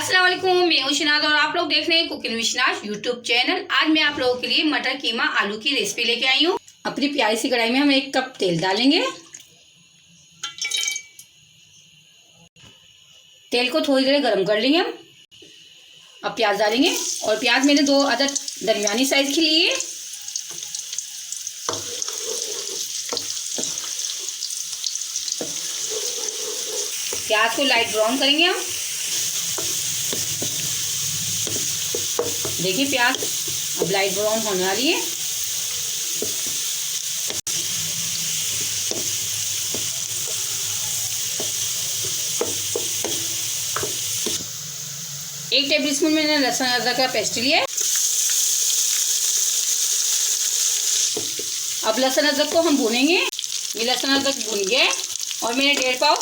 अस्सलाम वालेकुम, मैं हूं शनाज और आप लोग देख रहे हैं cooking with Shahnaz YouTube channel. आज मैं आप लोगों के लिए मटर कीमा आलू की रेसिपी लेके आई हूं। अपनी प्यारी सी कढ़ाई में हम 1 कप तेल डालेंगे। तेल को थोड़ी देर गर्म कर लेंगे हम। अब प्याज डालेंगे और प्याज मैंने 2 अदद दरमियानी साइज की लिए। प्याज को लाइट ब्राउन करेंगे हम। देखिए प्याज अब लाइट ब्राउन होने वाली है। एक टेबल स्पून मैंने लहसुन अदरक का पेस्ट लिया है। अब लहसुन अदरक को हम भूनेंगे। ये लहसुन अदरक भून गया है और मैंने 1.5 पाव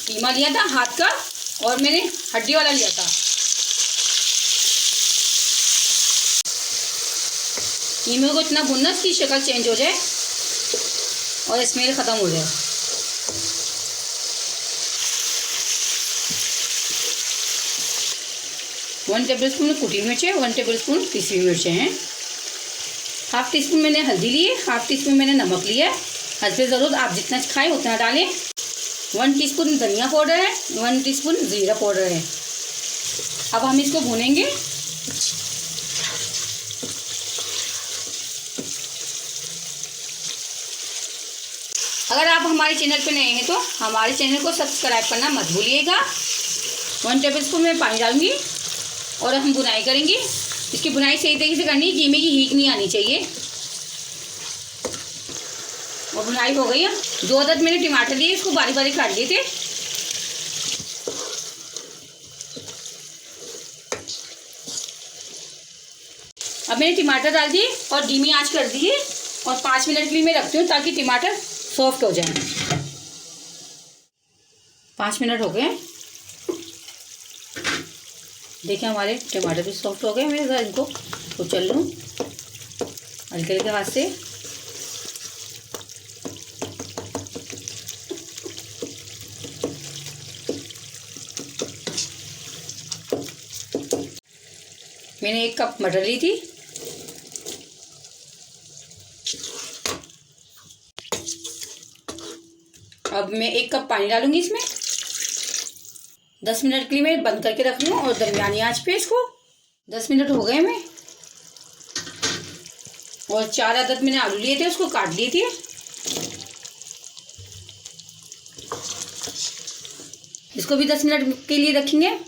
कीमा लिया था हाथ का और मैंने हड्डी वाला लिया था। कीमे को इतना भूनना इसकी शक्ल चेंज हो जाए और स्मेल ख़त्म हो जाए। वन टेबल स्पून कुटी मिर्चें, 1 टेबल स्पून पिसी हुई मिर्चें हैं। हाफ टी स्पून मैंने हल्दी ली है, हाफ टी स्पून मैंने नमक लिया है। हल्दी ज़रूर आप जितना खाएं उतना डालें। 1 टीस्पून धनिया पाउडर है, 1 टीस्पून जीरा पाउडर है। अब हम इसको भूनेंगे। अगर आप हमारे चैनल पर नए हैं तो हमारे चैनल को सब्सक्राइब करना मत भूलिएगा। 1 टेबल स्पून में पानी डालूंगी और हम बुनाई करेंगे। इसकी बुनाई सही तरीके से करनी है, कीमे की हीक नहीं आनी चाहिए। और बुनाई हो गई है। 2 अदद मैंने टमाटर लिए, इसको बारीक बारीक काट लिए थे। अब मैंने टमाटर डाल दिए और धीमी आंच कर दी है और 5 मिनट के लिए मैं रखती हूँ ताकि टमाटर सॉफ्ट हो जाए। 5 मिनट हो गए। देखिए हमारे टमाटर भी सॉफ्ट हो गए। मैं ज़रा इनको कुचल लूँ हल्के हल्के हाथ से। मैंने 1 कप मटर ली थी। अब मैं 1 कप पानी डालूंगी इसमें। 10 मिनट के लिए मैं बंद करके रख लूँ और दरमियानी आंच पे इसको। 10 मिनट हो गए मैं। और 4 अदद मैंने आलू लिए थे, उसको काट लिए थे। इसको भी 10 मिनट के लिए रखेंगे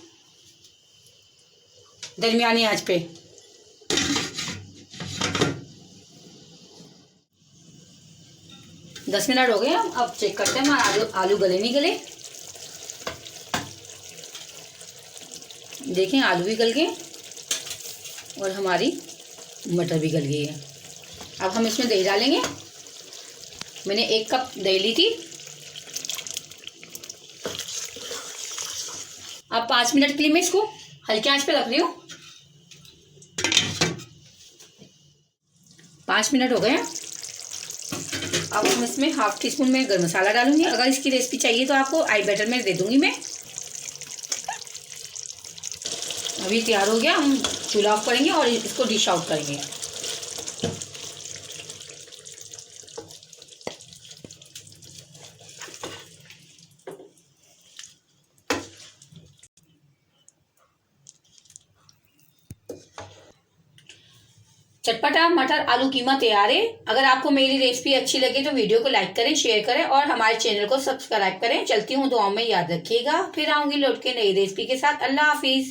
दरमियानी आंच पे। दस मिनट हो गए। अब चेक करते हैं हमारे आलू गले नहीं गले। देखें आलू भी गल गए और हमारी मटर भी गल गई है। अब हम इसमें दही डालेंगे। मैंने 1 कप दही ली थी। अब 5 मिनट के लिए मैं इसको हल्के आंच पे रख रही हूँ। 5 मिनट हो गए। अब हम इसमें हाफ टी स्पून में गरम मसाला डालूंगी। अगर इसकी रेसिपी चाहिए तो आपको आई बटन में दे दूंगी मैं। अभी तैयार हो गया। हम चूल्हा ऑफ करेंगे और इसको डिश आउट करेंगे। चटपटा मटर आलू कीमा तैयार है। अगर आपको मेरी रेसिपी अच्छी लगे तो वीडियो को लाइक करें, शेयर करें और हमारे चैनल को सब्सक्राइब करें। चलती हूँ, दुआओं में याद रखिएगा। फिर आऊंगी लौट के नई रेसिपी के साथ। अल्लाह हाफिज।